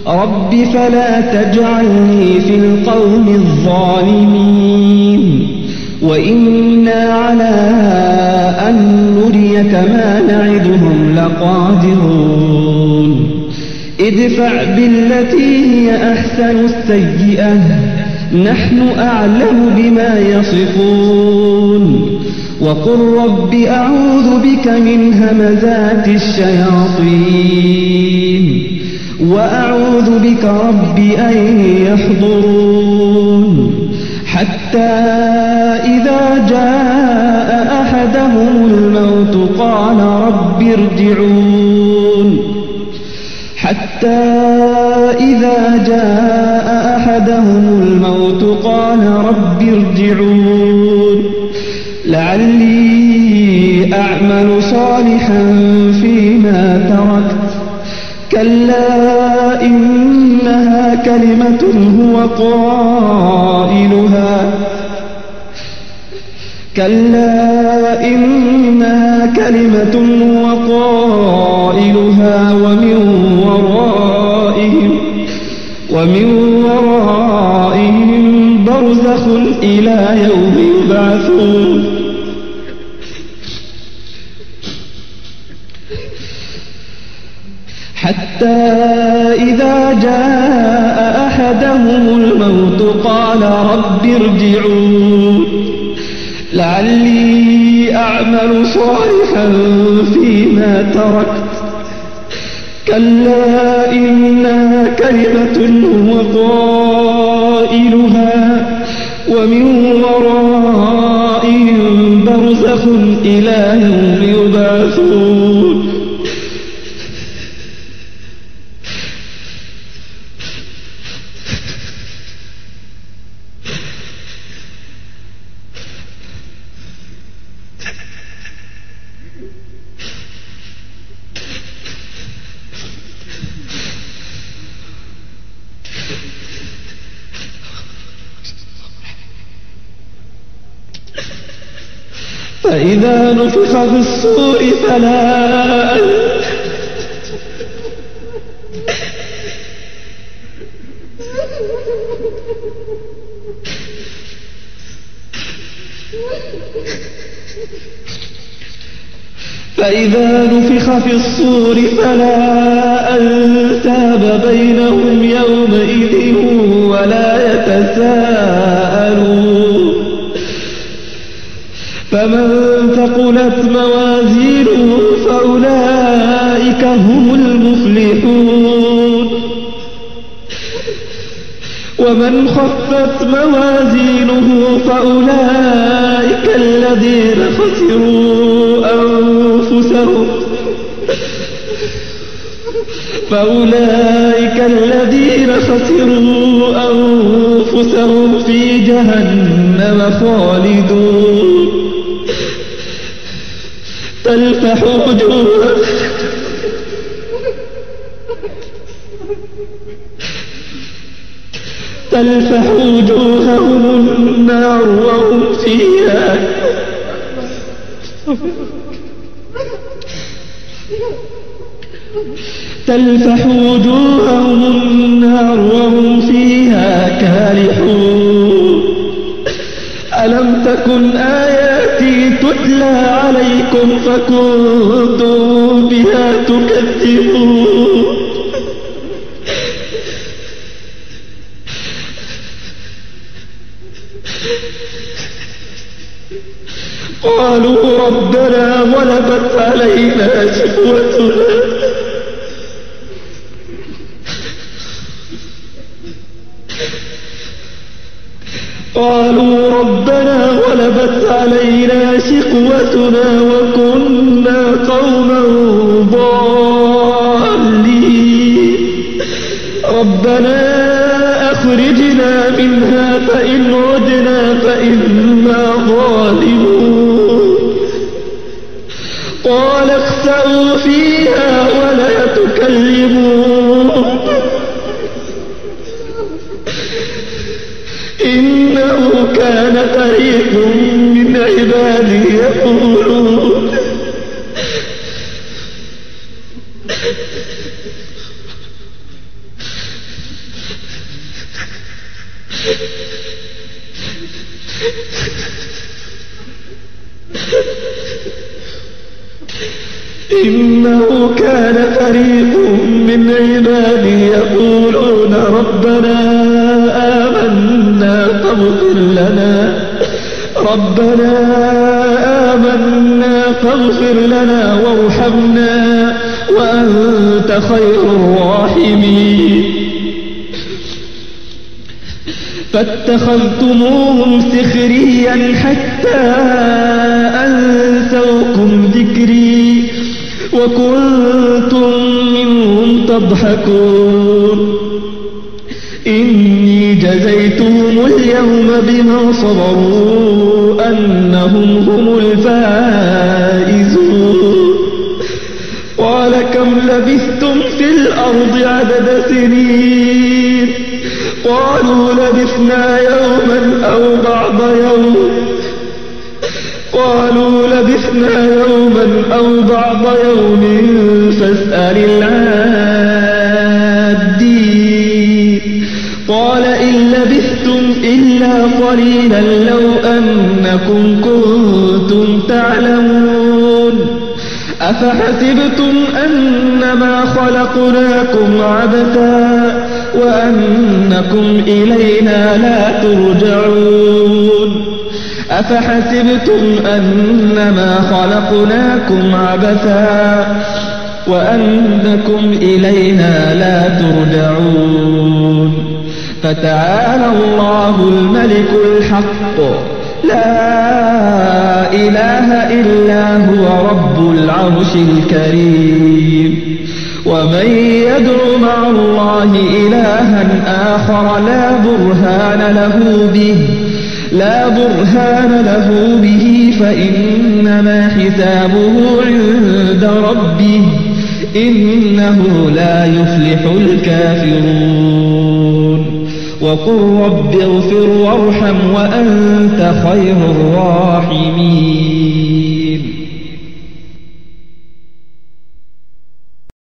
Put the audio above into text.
رب فلا تجعلني في القوم الظالمين وإنا على أن نريك ما نعدهم لقادرون ادفع بالتي هي أحسن السيئة نحن أعلم بما يصفون وقل رب أعوذ بك من همزات الشياطين وأعوذ بك رب أن يحضرون حتى إذا جاء أحدهم الموت قال رب ارجعون حتى إذا جاء أحدهم الموت قال رب ارجعون لعلي أعمل صالحا فيما تركت كلا إنها كلمة هو قائلها كلا إنها كلمة هو قائلها ومن ورائهم برزخ إلى يوم يبعثون حتى إذا جاء أحدهم الموت قال رب ارجعون لعلي أعمل صالحا فيما تركت كلا إنها كلمة هو قائلها ومن ورائهم برزخ إلى يوم يبعثون فإذا نفخ في الصور فلا أنساب بينهم يومئذ ولا يتساءلون فمن ثقلت موازينه فأولئك هم المفلحون ومن خفت موازينه فأولئك الذين خسروا أنفسهم في جهنم خالدون تلفح وجوههم النار وهم فيها كالحون ألم تكن آياتي تتلى عليكم فكنتم بها تكذبون قالوا ربنا غلبت علينا شقوتنا وكنا قوما ضالين ربنا أخرجنا منها فإن عدنا فإنا ظالمون قال اخسئوا فيها ولا تكلمون إنه كان فريق من عبادي إنه كان فريق من عبادي يقولون ربنا آمنا فاغفر لنا وارحمنا وأنت خير الراحمين فاتخذتموهم سخريا حتى أنسوكم ذكري وكنتم منهم تضحكون إني جزيتهم اليوم بما صبروا أنهم هم الفائزون قال كم لبثتم في الأرض عدد سنين قالوا لبثنا يوما أو بعض يوم فاسأل العادين قال إن لبثتم إلا قليلا لو أنكم كنتم تعلمون أفحسبتم أنما خلقناكم عبثا وأنكم إلينا لا ترجعون فتعالى الله الملك الحق لا إله إلا هو رب العرش الكريم ومن يدع مع الله إلها آخر لا برهان له به فإنما حسابه عند ربه إنه لا يفلح الكافرون وقل رب اغفر وارحم وأنت خير الراحمين